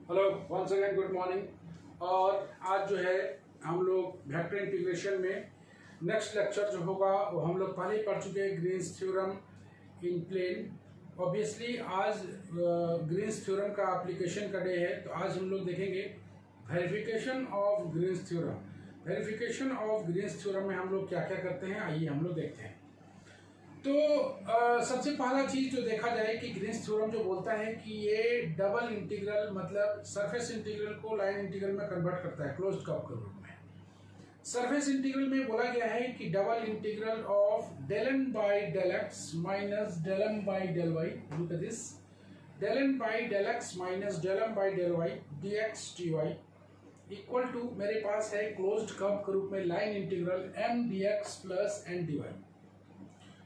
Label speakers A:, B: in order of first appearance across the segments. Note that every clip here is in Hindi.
A: Hello once again good morning. और आज जो है हम लोग वेक्टर इंटीग्रेशन में नेक्स्ट लेक्चर जो होगा वो हम लोग पहले ही पढ़ चुके हैं, Green's theorem in plane. Obviously आज ग्रीन्स थ्योरम का एप्लीकेशन का डे है, तो आज हम लोग देखेंगे verification of Green's theorem. Verification of Green's theorem में हम लोग क्या क्या करते हैं, आइए हम लोग देखते हैं। तो सबसे पहला चीज जो देखा जाए कि ग्रीन्स थ्योरम जो बोलता है कि ये डबल इंटीग्रल मतलब सरफेस इंटीग्रल को लाइन इंटीग्रल में कन्वर्ट करता है क्लोज्ड कर्व के रूप में। सरफेस इंटीग्रल में बोला गया है कि double integral of del N by del x minus del M by del Y, look at this, del N by del x minus del M by del Y D X T Y equal to मेरे पास है क्लोज्ड कर्व के रूप में line integral M D X plus N D Y.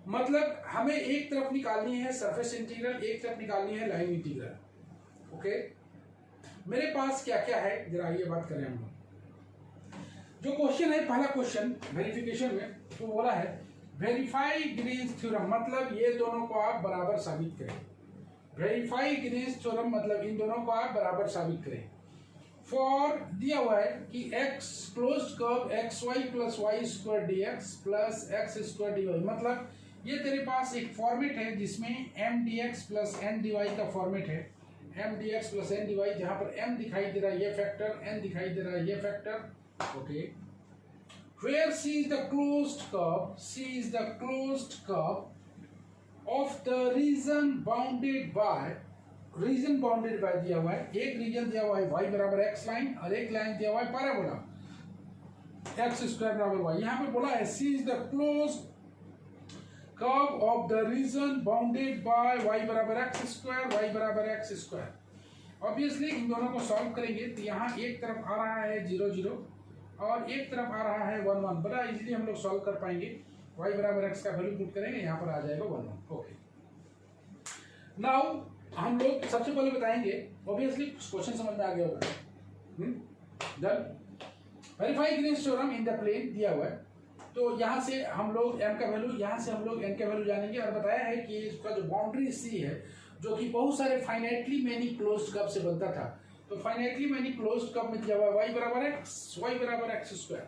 A: मतलब हमें एक तरफ निकालनी है सरफेस इंटीग्रल, एक तरफ निकालनी है लाइन इंटीग्रल। ओके, मेरे पास क्या क्या है जरा ये बात करें हम लोग। जो क्वेश्चन है, पहला क्वेश्चन वेरिफिकेशन में तो बोला है वेरीफाई ग्रीन्स थ्योरम, मतलब ये दोनों को आप बराबर साबित करें। वेरीफाई ग्रीन्स थ्योरम मतलब इन दोनों को आप बराबर साबित करें। फॉर दिया हुआ है कि x closed curve X Y plus Y square D X plus X square D Y, मतलब ये तेरे पास एक फॉर्मेट है जिसमें M D X plus N D Y का फॉर्मेट है, M D X plus N D Y, जहां पर m दिखाई दे रहा है ये फैक्टर, n दिखाई दे रहा है ये factor. Okay, where c is the closed curve, c is the closed curve of the region bounded by, region bounded by दिया हुआ है, एक रीजन दिया हुआ है y बराबर x लाइन और एक लाइन दिया हुआ है पैराबोला x स्क्वायर बराबर y। यहां पे बोला है c is the closed curve of the region bounded bye y बराबर x स्क्वायर, y बराबर x स्क्वायर। ऑब्वियसली इन दोनों को सॉल्व करेंगे तो यहाँ एक तरफ आ रहा है 0 0 और एक तरफ आ रहा है 1 1, बड़ा इजीली हम लोग सॉल्व कर पाएंगे। y बराबर x का वैल्यू पुट करेंगे, यहाँ पर आ जाएगा 1 1। ओके, नाउ हम लोग सबसे पहले बताएंगे, ऑब्वियसली क्वेश्चन समझ में आ गया होगा। Done, verify Green's theorem in the plane दिया हुआ है, तो यहाँ से हम लोग m का वैल्यू, यहाँ से हम लोग n का वैल्यू जानेंगे और बताया है कि इसका जो बाउंड्री c है जो कि बहुत सारे फाइनाइटली मैनी क्लोज्ड कर्व से बनता था, तो फाइनाइटली मैनी क्लोज्ड कर्व में दिया हुआ y बराबर x square.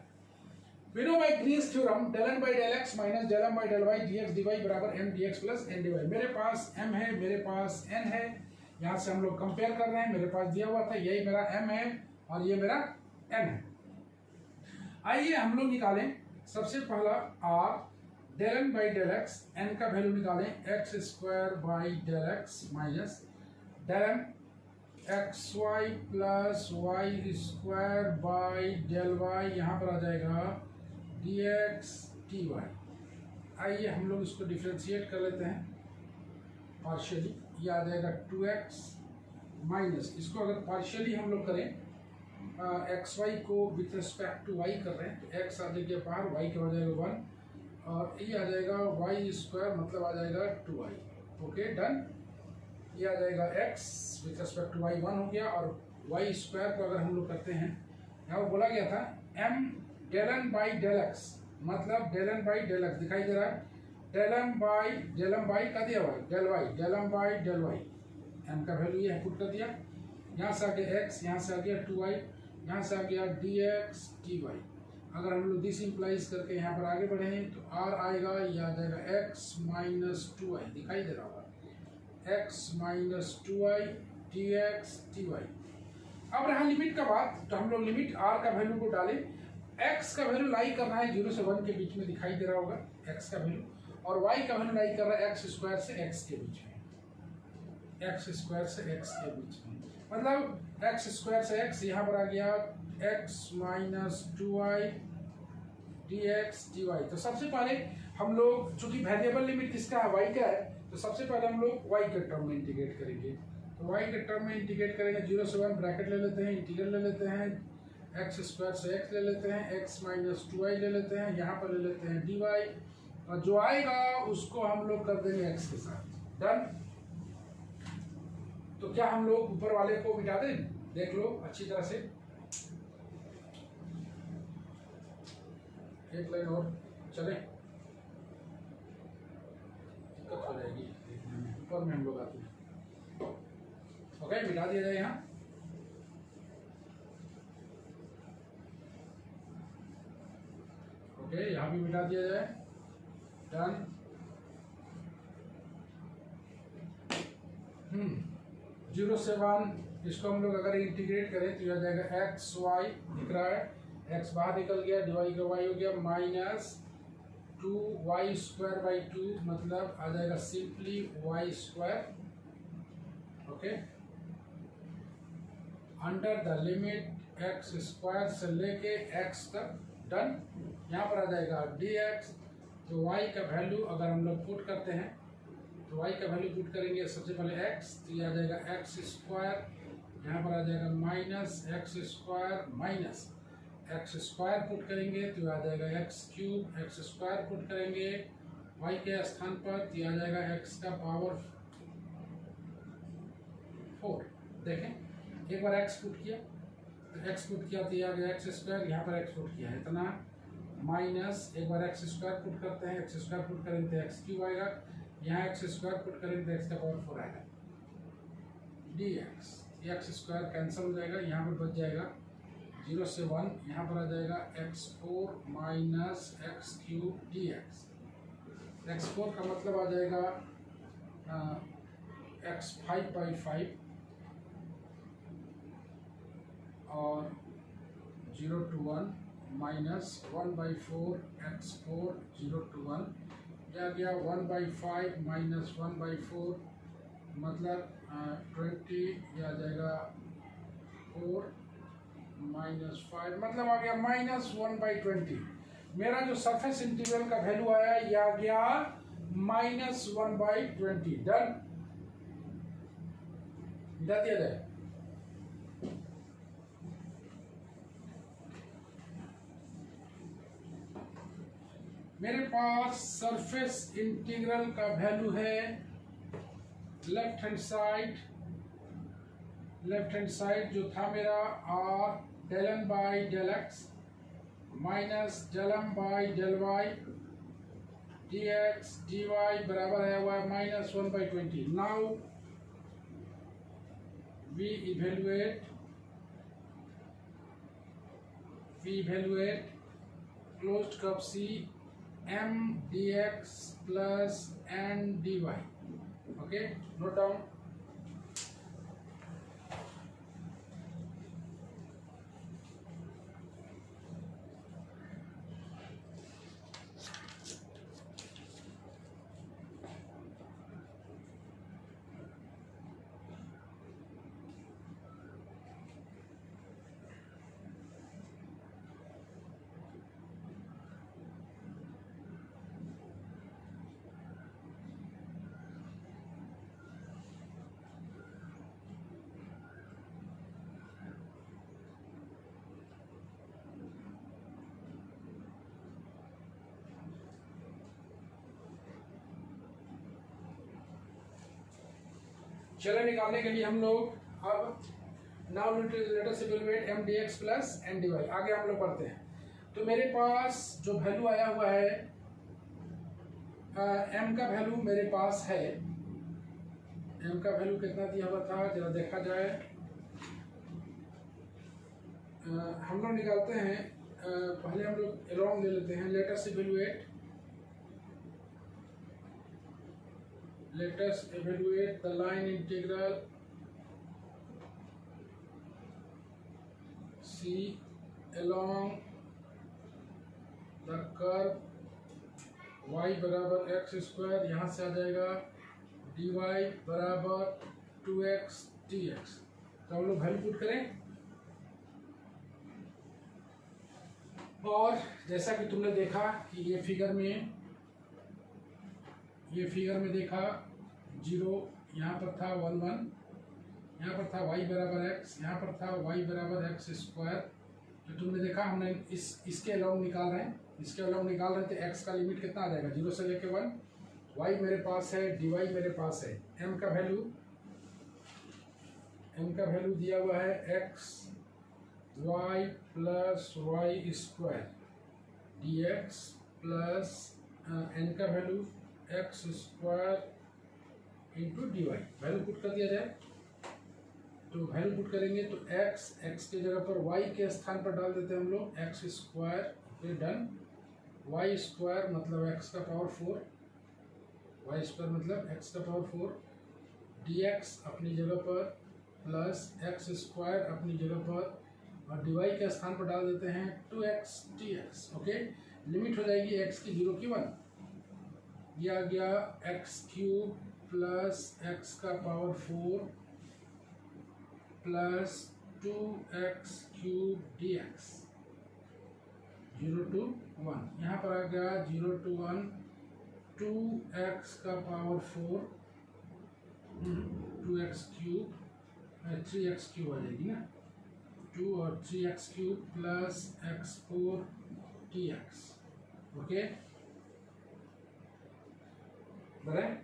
A: We know by Green's theorem del n by del x minus del m by del y dx dy बराबर m dx plus n dy। मेरे पास m है, मेरे पास n है, यहाँ से हम लोग कंपेयर कर रहे हैं, मेरे पास दिया हुआ था यही मेरा m है और ये मेरा n है। आइए हम लोग निकालें सबसे पहला r del n by del x, n का वैल्यू निकालें x square by del x minus del m X Y plus Y square by del y, यहाँ पर आ जाएगा dx dy। आइए हम लोग इसको डिफ्रेंशिएट कर लेते हैं पार्शियली, ये आ जाएगा 2x माइनस, इसको अगर पार्शियली हम लोग करें एक्स वाई को विथ रिस्पेक्ट टू वाई कर रहे हैं तो x आ जाएगा बाहर, y का हो जाएगा 1 और ये आ जाएगा वाई स्क्वायर मतलब आ जाएगा 2y। ओके डन, ये आ जाएगा x with respect to y 1 हो गया और y स्क्वायर को अगर हम लोग करते हैं, यहाँ बोला गया था m del N by del x, मतलब del N by del x दिखाई दे रहा है, डेल एम बाई का दिया हुआ है del Y, del M by del Y, m का वैल्यू ये पुट कर दिया, यहाँ से आ गया x, यहाँ से आ गया 2y, यहाँ से आ गया dx dy। अगर हम लोग दिस इंप्लाइज करके यहाँ पर आगे बढ़े तो r आएगा, ये आ जाएगा x माइनस 2y, दिखाई दे रहा होगा x minus 2y dx dy। अब रहा लिमिट का बात, तो हम लोग लिमिट r का वैल्यू को डालें, x का वैल्यू लाई कर रहा है 0 से 1 के बीच में, दिखाई दे रहा होगा x का वैल्यू, और y का वैल्यू लाई कर रहा है x स्क्वायर से x के बीच में, x स्क्वायर से x के बीच में, मतलब x स्क्वायर से x, यहाँ पर आ गया x minus 2y dx dy। तो सबसे पहले हम लोग, चूंकि वेरिएबल लिमिट किसका है, y का है, तो सबसे पहले हम लोग y के टर्म में इंटीग्रेट करेंगे। तो y के टर्म में इंटीग्रेट करेंगे, 0 से 1 ब्रैकेट ले लेते हैं, इंटीग्रल ले लेते हैं, x स्क्वायर से x ले लेते हैं, x माइनस 2y ले लेते हैं, यहाँ पर ले लेते हैं dy, और जो आएगा उसको हम लोग कर देंगे x के साथ। डन, तो क्या हम लोग ऊपर वाले को मिटा दें, देख लो अच्छी तरह से, एक लाइन और चले, दिक्कत हो जाएगी ऊपर में हम लोग आते हैं। ओके, मिटा दिया जाए यहाँ। ओके, यहाँ भी मिटा दिया जाए, डन। 0 से 1 इसको हम लोग अगर इंटीग्रेट करें तो यह आ जाएगा एक्स वाई, दिख रहा है, एक्स बाहर निकल गया, डिवाइड का वाई हो गया, माइनस 2y² / 2, मतलब आ जाएगा simply y², okay, under the limit x² से लेके x तक, डन। यहाँ पर आ जाएगा dx, तो y का वैल्यू अगर हम लोग पुट करते हैं तो y का वैल्यू पुट करेंगे सबसे पहले x, तो ये आ जाएगा x², यहाँ पर आ जाएगा minus x² minus x² put करेंगे तो आ जाएगा x³ x² पुट करेंगे y के स्थान पर तो ये आ जाएगा x का पावर 4। देखें, एक बार x पुट किया तो x पुट किया तो ये आ गया x², यहाँ पर x पुट किया है इतना, माइनस एक बार x² पुट करते हैं, x² पुट करेंगे तो x³ आएगा, यहाँ x² पुट करेंगे तो x का पावर 4 आएगा, dx, x² कैंसिल हो जाएगा, यहाँ पर बच जाएगा 0 से 1, यहाँ पर आ जाएगा x4 minus x³ dx। x4 का मतलब आ जाएगा x5/5 और 0 to 1 माइनस 1/4 x4 0 to 1, यह गया 1/5 माइनस 1/4, मतलब 20, यह आ जाएगा 4 माइनस 5, मतलब आ गया -1/20। मेरा जो सरफेस इंटीग्रल का वैल्यू आया यह आ गया -1/20, डन। मिटा दिया जाए, मेरे पास सरफेस इंटीग्रल का वैल्यू है लेफ्ट हैंड साइड जो था मेरा r del n by del x minus del m by del y dx dy बराबर है हुआ -1/20। Now we evaluate closed curve C m dx plus n dy, okay, note down। चलो निकालने के लिए हम लोग अब now let us evaluate m dx plus n dy, आगे हम लोग पढ़ते हैं। तो मेरे पास जो वैल्यू आया हुआ है m का वैल्यू मेरे पास है, m का वैल्यू कितना दिया हुआ था जरा देखा जाए, हम लोग निकालते हैं, पहले हम लोग एलोंग ले लेते हैं, let us evaluate the line integral C along the curve y बराबर x², यहाँ से आ जाएगा dy बराबर 2x dx। तो हम लोग वैल्यू पुट करें, और जैसा कि तुमने देखा कि ये फिगर में देखा 0 यहाँ पर था 1 1, यहाँ पर था y बराबर x, यहाँ पर था y बराबर x²। तो तुमने देखा हमने इसके अलाउंग निकाल रहे हैं, तो x का लिमिट कितना आ जाएगा 0 से लेके 1, y मेरे पास है, dy मेरे पास है, m का वैल्यू दिया हुआ है x y plus y² dx plus n का value x² into dy, value put कर दिया जाए। तो वैल्यू पुट करेंगे तो x के जगह पर y के स्थान पर डाल देते हैं हम लोग x², डन। वाई स्क्वायर मतलब एक्स का पावर 4, वाई स्क्वायर मतलब एक्स का पावर 4, डी एक्स अपनी जगह पर प्लस एक्स स्क्वायर अपनी जगह पर, और डी वाई के स्थान पर डाल देते हैं 2x dx। ओके, लिमिट हो जाएगी x की 0 की 1, यह आ गया एक्स क्यूब प्लस एक्स का power 4 plus 2x cube dx 0 to 1। यहाँ पर आ गया 0 to 1 2x का power 4 2x cube 3x cube आ जाएगी ना, 2 और 3x cube plus x4 dx। Okay, बराबर,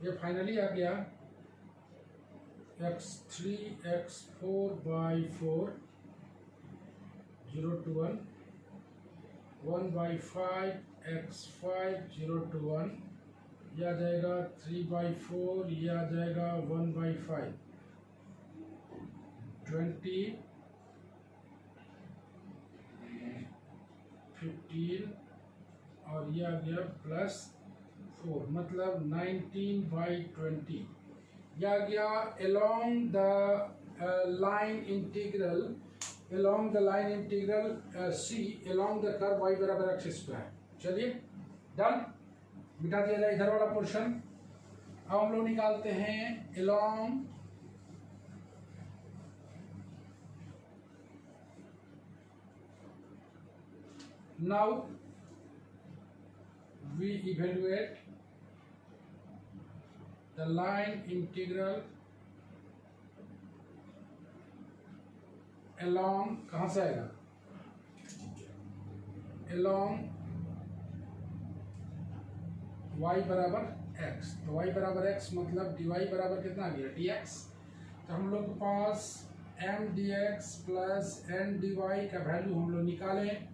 A: ये फाइनली आ गया x3 x4 by 4 0 to 1 1 by 5 x5 0 to 1, यह आ जाएगा 3 by 4, यह आ जाएगा 1 by 5 20 15, और यह आ गया प्लस 4 मतलब 19 by 20। यह आ गया along the line integral C along the curve y बराबर एक्स स्क्वायर। चलिए डन, मिटा दिया जाए इधर वाला पोर्शन। अब हम लोग निकालते हैं along now we evaluate the line integral along, कहाँ से आएगा, along y बराबर x। तो y बराबर x मतलब dy बराबर कितना आ गया dx। तो हम लोग के पास m dx plus n dy का वैल्यू हम लोग निकालें,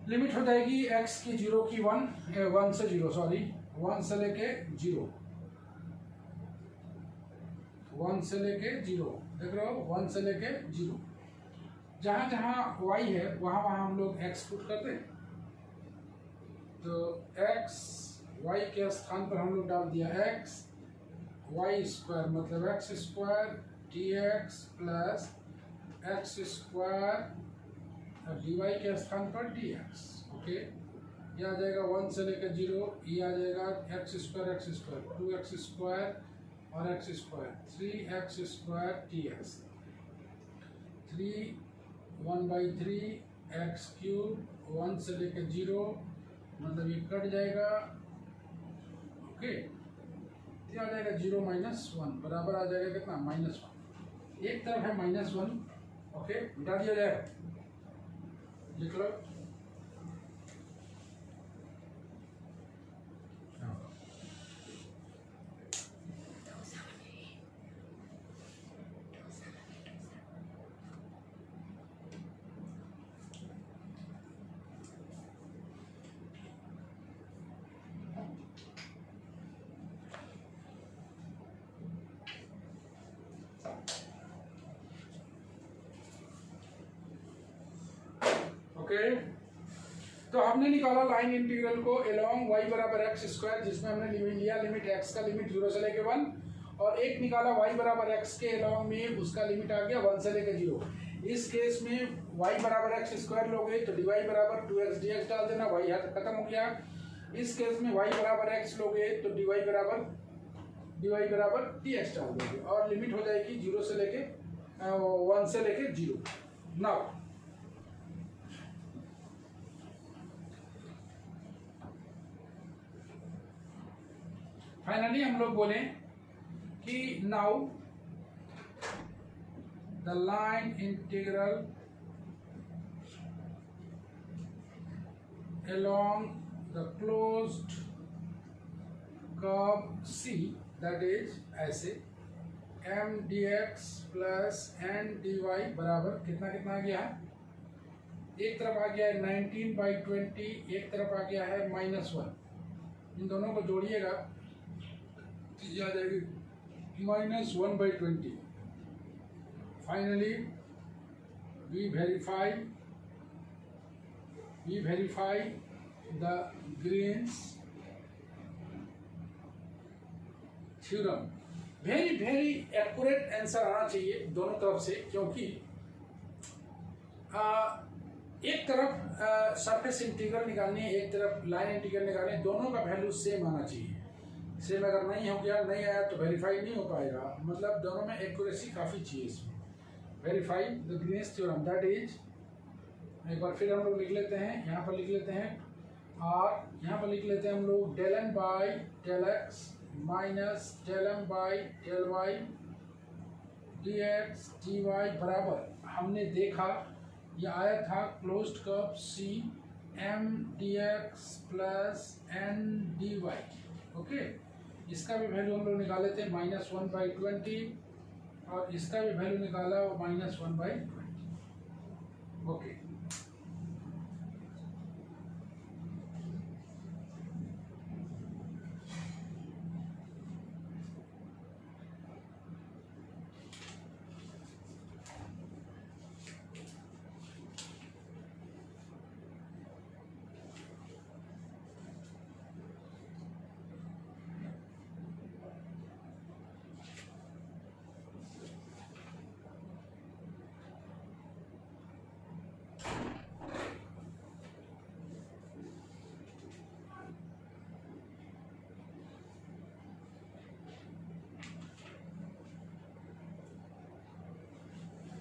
A: लिमिट हो जाएगी x की 0 की 1 से 0 सॉरी 1 से लेके 0 1 से लेके 0, देख रहे हो 1 से लेके 0, जहाँ जहाँ y है वहाँ वहाँ हम लोग x पुट करते हैं। तो x y के स्थान पर हम लोग डाल दिया x, y स्क्वायर मतलब x square dx plus x square dy के स्थान पर dx। ओके, ये आ जाएगा 1 से लेकर 0, ये आ जाएगा x स्क्वायर 2x स्क्वायर और x square 3x square dx 3 1 by 3 x cube 1 से लेकर 0 मतलब ये कट जाएगा। ओके, ये आ जाएगा 0 माइनस 1 बराबर आ जाएगा कितना -1, एक तरफ है -1। ओके, मिटा दिया जाएगा, लिख लो। ओके, तो हमने निकाला लाइन इंटीग्रल को along y बराबर एक्स स्क्वायर, जिसमें हमने लिया लिमिट x का लिमिट 0 से लेके 1, और एक निकाला y बराबर x के along में उसका लिमिट आ गया 1 से लेके 0। इस केस में y बराबर एक्स स्क्वायर लोगे तो dy बराबर 2x dx डाल देना, y यहाँ खत्म हो गया। इस केस में y बराबर x लोगे तो dy बराबर dx डाल दोगे, और लिमिट हो जाएगी 0 से लेके 1 से लेके 0। नाउ फाइनली हम लोग बोले कि now the line integral along the closed curve C, that is ऐसे m dx plus n dy बराबर कितना कितना आ गया है, एक तरफ आ गया है 19 by 20, एक तरफ आ गया है -1। इन दोनों को जोड़िएगा ये आ जाएगी -1 by 20। Finally we verify we verify the Green's theorem. Very very accurate answer आना चाहिए दोनों तरफ से, क्योंकि एक तरफ सरफेस इंटीग्रल निकालनी है, एक तरफ लाइन इंटीग्रल निकालनी है, दोनों का वैल्यू सेम आना चाहिए। सेम अगर नहीं हो गया, नहीं आया तो वेरीफाई नहीं हो पाएगा। मतलब दोनों में एक्यूरेसी काफ़ी चाहिए इसमें। Verify the Green's theorem that is, एक बार फिर हम लोग लिख लेते हैं, यहाँ पर लिख लेते हैं, और यहाँ पर लिख लेते हैं हम लोग del N by del x minus del M by del Y D X D Y बराबर, हमने देखा ये आया था closed curve C M D X plus N D Y. Okay, इसका भी वैल्यू हम लोग निकाले थे -1/20, और इसका भी वैल्यू निकाला वो -1/20। ओके,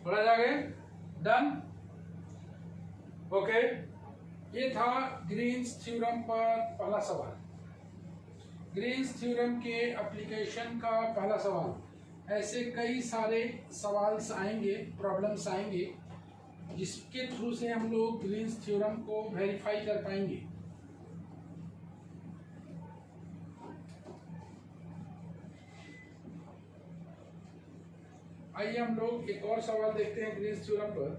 A: बोला जाएगा डन। ओके, ये था ग्रीन्स थ्योरम पर पहला सवाल। ग्रीन्स थ्योरम के एप्लीकेशन का पहला सवाल। ऐसे कई सारे सवाल्स आएंगे, प्रॉब्लम्स आएंगे, जिसके थ्रू से हम लोग ग्रीन्स थ्योरम को वेरीफाई कर पाएंगे। आइए हम लोग एक और सवाल देखते हैं ग्रीन्स थ्योरम पर।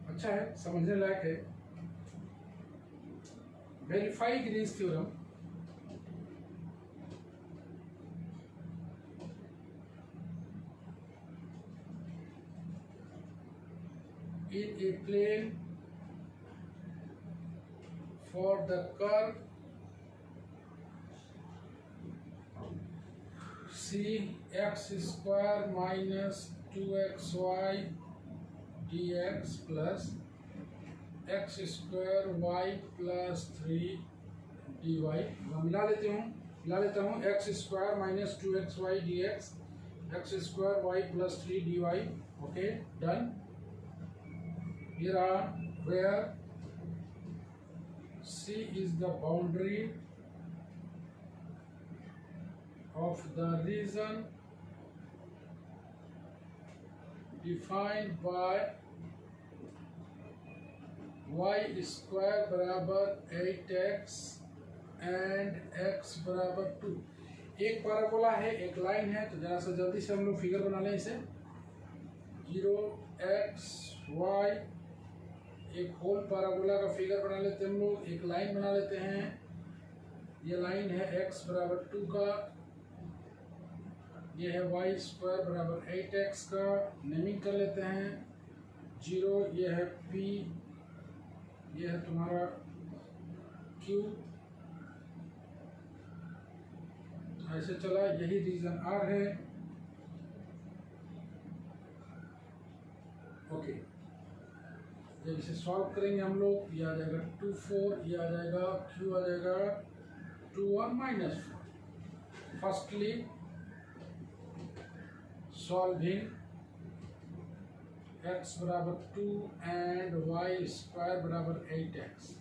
A: अच्छा है, समझने लायक है। Verify Green's theorem. in a plane for the curve C x square minus 2xy dx plus x square y plus 3 dy। मिला लेता हूँ x square minus 2xy dx, x square y plus 3 dy। okay, done। Here are where C is the boundary of the region defined by y square बराबर 8x and x बराबर 2। एक पैराबोला है, एक लाइन है, तो जरा सा जल्दी से हम लोग फिगर बना लें इसे। 0x y, एक होल पैराबोला का फिगर बना लेते हैं हम लोग, एक लाइन बना लेते हैं। ये लाइन है x बराबर 2 का, ये है y स्क्वायर बराबर 8x का। नेमिंग कर लेते हैं। 0 ये है p, ये है तुम्हारा q, ऐसे चला, यही रीजन r है। ओके, जब इसे सॉल्व करेंगे हम लोग, ये आ जाएगा 2 4, ये आ जाएगा q आ जाएगा 2 और -4। फर्स्टली सॉल्विंग x बराबर 2 एंड y स्क्वायर बराबर 8x,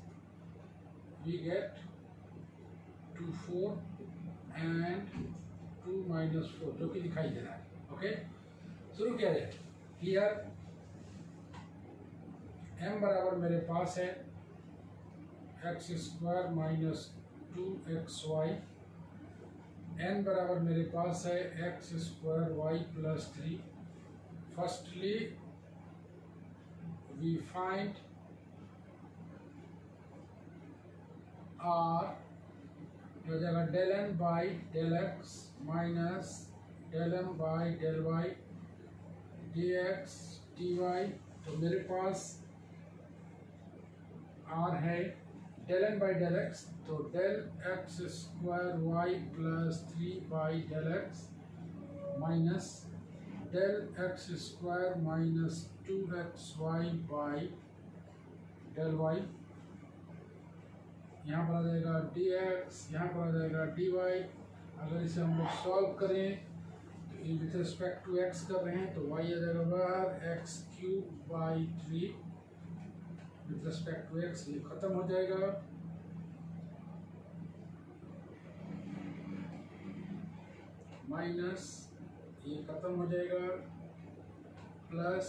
A: वी गेट 2 4 एंड 2 -4, जो कि दिखाई दे रहा है। ओके, शुरू किया जाए। हियर m बराबर मेरे पास है x square minus 2xy, n बराबर मेरे पास है x square y plus 3। Firstly we find r, हो जाएगा del n by del x minus del m by del y dx dy। तो मेरे पास आर है del N by del x, तो del x square y plus 3 by del x minus del x square minus 2xy by del y, यहाँ पर आ जाएगा dx, यहाँ पर आ जाएगा dy। अगर इसे हम लोग सॉल्व करें तो विथ रिस्पेक्ट टू x कर रहे हैं तो y आ जाएगा बाहर x cube by 3 with respect to x, ये खत्म हो जाएगा। माइनस ये खत्म हो जाएगा प्लस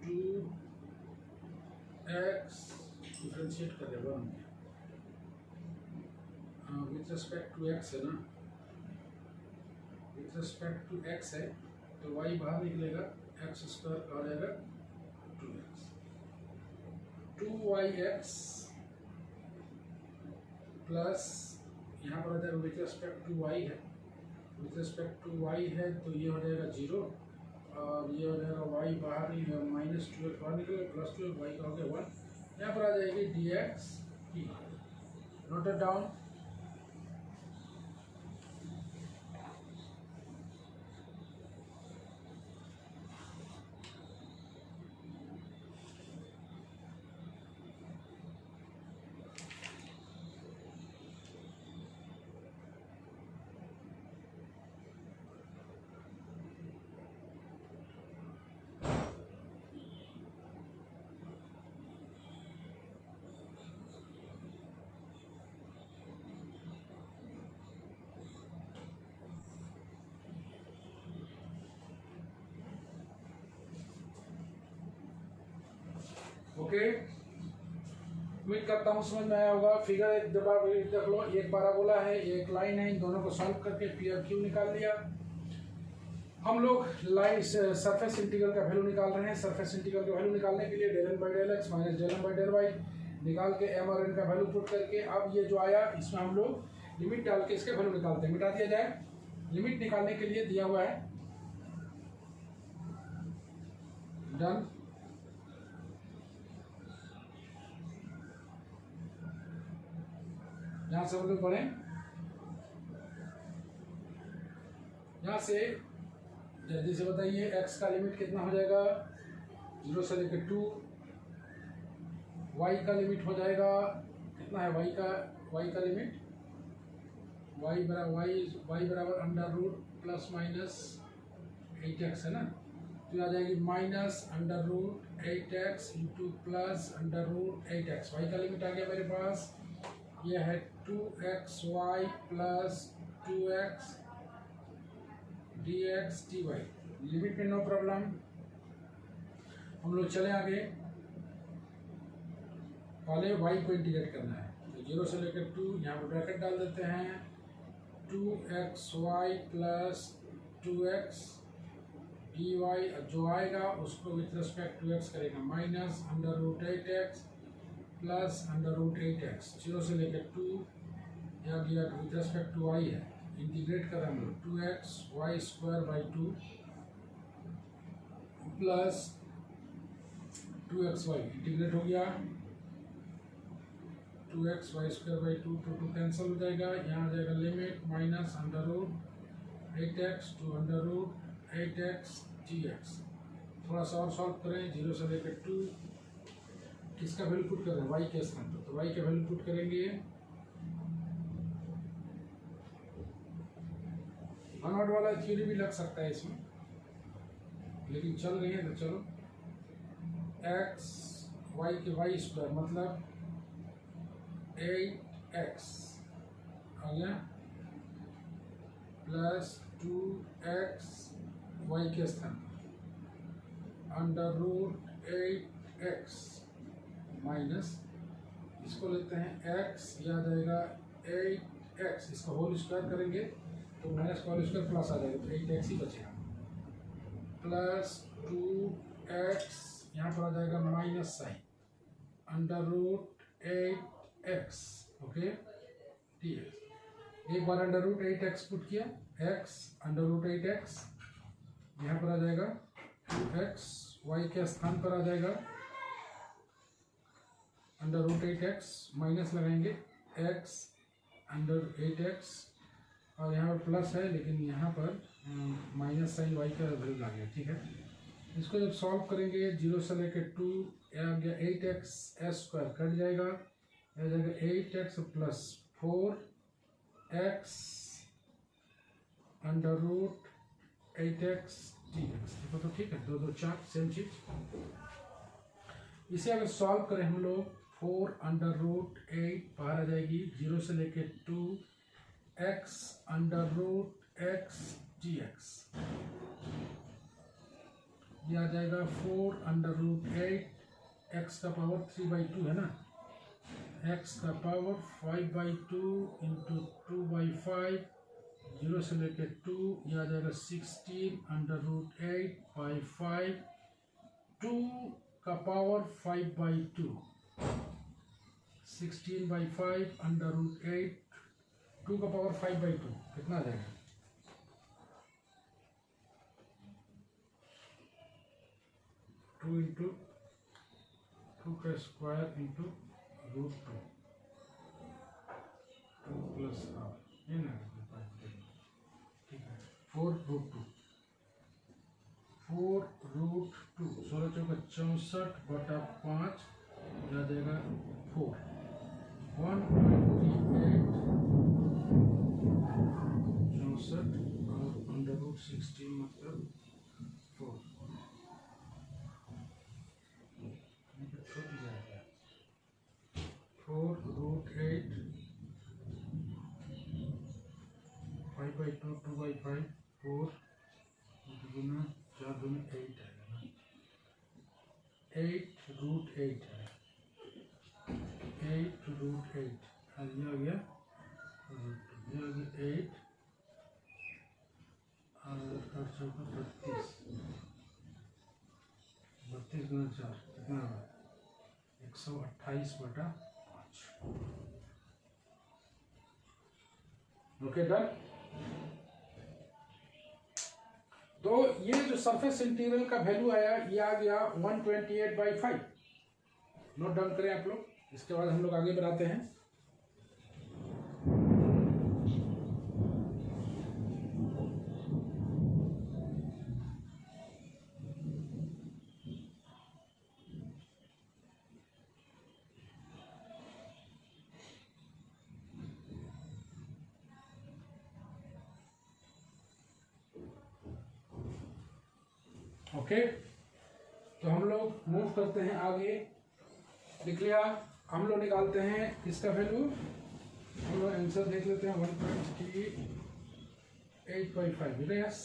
A: 2x डिफ्रेंशिएट कर देगा विथ रिस्पेक्ट टू x है ना, विथ रिस्पेक्ट टू x है तो y बाहर निकलेगा, x स्क्वायर आ जाएगा 2x प्लस यहाँ पर आ जाएगा विथ रिस्पेक्ट टू y है, विथ रिस्पेक्ट टू y है तो ये हो जाएगा 0 और ये हो जाएगा y बाहर ही माइनस 12 बाहर निकलेगा प्लस 12, y का हो गया 1। यहाँ पर आ जाएगी dx की, नोट इट डाउन। ओके, उम्मीद करता हूँ समझ में आया होगा। फिगर एक दफा देख लो, एक पैराबोला है, एक लाइन है, इन दोनों को सॉल्व करके पी और क्यू निकाल लिया। हम लोग लाइन सरफेस इंटीग्रल का वैल्यू निकाल रहे हैं। सरफेस इंटीग्रल का वैल्यू निकालने के लिए del N by del x minus del N by del Y निकाल के एम और एन का वैल्यू पुट करके अब ये जो आया इसमें हम लोग लिमिट डाल के इसके वैल्यू निकालते हैं। मिटा दिया जाए, लिमिट निकालने के लिए दिया हुआ है, डन। यहाँ से हम लोग पढ़े, यहाँ से जल्दी से बताइए x का लिमिट कितना हो जाएगा 0 से लेकर 2, y का लिमिट हो जाएगा कितना है, y का लिमिट y बराबर under root plus minus 8x है ना, तो आ जाएगी minus under root 8x into plus under root 8x। y का लिमिट आ गया मेरे पास, यह है 2xy plus 2x dx dy, limit में नो प्रॉब्लम। हम लोग चले आगे, पहले y को इंटीग्रेट करना है तो 0 से लेकर 2, यहाँ पर ब्रैकेट डाल देते हैं, 2xy प्लस 2x dy, जो आएगा उसको विथ रिस्पेक्ट टू x करेगा minus under root 8x plus under root 8x, 0 से लेकर 2, यहाँ गया विथ रिस्पेक्ट टू y है, इंटीग्रेट कर हम लोग 2xy square by 2 plus 2xy integrate हो गया, 2xy स्क्वायर बाई 2 2 कैंसिल हो जाएगा, यहाँ आ जाएगा limit minus under root 8x to under root 8x dx। थोड़ा सा और सॉल्व करें, 0 से लेकर 2, किसका वैल्यू पुट कर रहे हैं, y के स्थान पर, तो y का वैल्यू पुट करेंगे, अनवर्ड वाला थ्योरी भी लग सकता है इसमें, लेकिन चल रही है तो चलो। x y के y स्क्वायर मतलब 8x आ गया प्लस 2x y के स्थान पर अंडर रूट 8x माइनस, इसको लेते हैं x, याद आएगा 8x, इसका होल स्क्वायर करेंगे तो माइनस का होल स्क्वायर प्लस आ जाएगा तो 8x ही बचेगा, प्लस 2x, यहाँ पर आ जाएगा minus sine under root 8x okay dx। एक बार अंडर रूट 8x पुट किया, x अंडर रूट 8x, यहाँ पर आ जाएगा 2x, y के स्थान पर आ जाएगा अंडर रूट 8x माइनस लगाएंगे x अंडर 8x और यहाँ पर प्लस है लेकिन यहाँ पर माइनस साइन y का वैल्यू आ गया। ठीक है, इसको जब सॉल्व करेंगे 0 से लेकर 2 आ गया 8x s² कट जाएगा, आ जाएगा 8x plus 4x under root 8x dx। देखो तो ठीक है, 2 2 4 सेम चीज। इसे अगर सॉल्व करें हम लोग 4 अंडर रूट 8 बाहर आ जाएगी, 0 से लेके 2 x under root x dx, ये आ जाएगा 4 अंडर रूट 8 x का पावर 3/2 है ना, x का पावर 5/2 इंटू 2/5, 0 से लेके 2, यह आ जाएगा 16 अंडर रूट 8/5, 2 का पावर 5/2, 16/5 अंडर रूट 8, 2 का पावर 5/2 कितना आ जाएगा? 2 इंटू 2 का square into root 2 plus half, ये ना ठीक है। 4 रूट 2 16 चौका 64/5 आ जाएगा 4, 128 64 और अंडर रूट 16 मतलब 4, छोटी जाएगा 4 रूट 8 5/2 2/5 4 गुना 4 गुना 8 आएगा ना, 8 रूट 8 है, 8 रूट 8 ये आ गया रूट 2, ये आ गया 8 और 32 गुना 4 कितना होगा? 128/5। Okay done. तो ये जो सरफेस इंटीग्रल का वैल्यू आया ये आ गया 128/5। नोट डाउन करें आप लोग, इसके बाद हम लोग आगे बढ़ाते हैं। ओके, तो हम लोग मूव करते हैं आगे। लिख लिया, हम लोग निकालते हैं इसका वैल्यू, हम लोग आंसर देख लेते हैं 128/5। यस,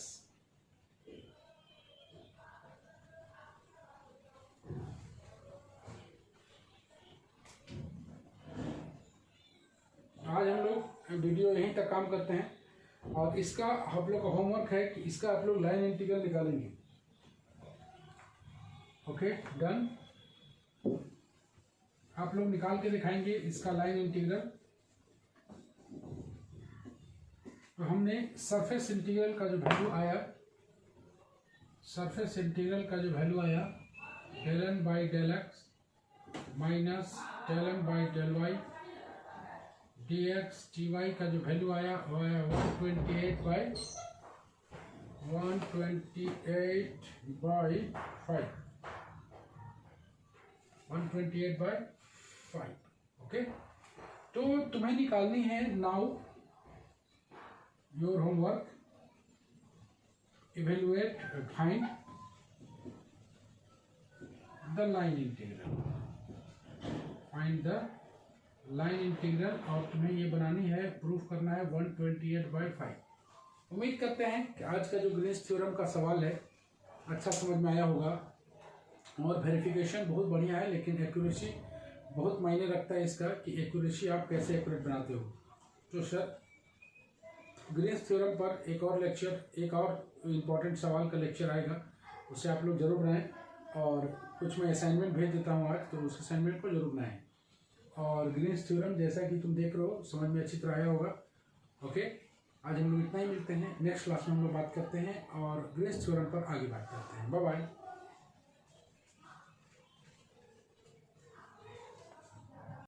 A: आज हम लोग वीडियो यहीं तक काम करते हैं और इसका आप लोग का होमवर्क है कि इसका आप लोग लाइन इंटीग्रल निकालेंगे। ओके डन, आप लोग निकाल के दिखाएंगे इसका लाइन इंटीग्रल। तो हमने सरफेस इंटीग्रल का जो वैल्यू आया, सरफेस इंटीग्रल का जो वैल्यू आया del n by del x minus del n by del y dx dy का जो वैल्यू आया वो आया 128/5, 128/5। ओके, तो तुम्हें निकालनी है now your homework, evaluate find the line integral, find the line integral, और तुम्हें ये बनानी है, प्रूफ करना है 128/5। उम्मीद करते हैं कि आज का जो ग्रीन्स थ्योरम का सवाल है अच्छा समझ में आया होगा और वेरिफिकेशन बहुत बढ़िया है, लेकिन एक्यूरेसी बहुत मायने रखता है इसका कि एक्यूरेसी आप कैसे एक्यूरेट बनाते हो। तो सर ग्रीन्स थ्योरम पर एक और लेक्चर, एक और इम्पॉर्टेंट सवाल का लेक्चर आएगा, उसे आप लोग जरूर बनाएं। और कुछ मैं असाइनमेंट भेज देता हूँ आज, तो उस असाइनमेंट को जरूर बनाएं। और ग्रीन्स थ्योरम जैसा कि तुम देख रहे हो समझ में अच्छी तरह आया होगा। ओके, आज हम लोग इतना ही, मिलते हैं नेक्स्ट क्लास में, हम लोग बात करते हैं और ग्रीन्स थ्योरम पर आगे बात करते हैं। Bye bye.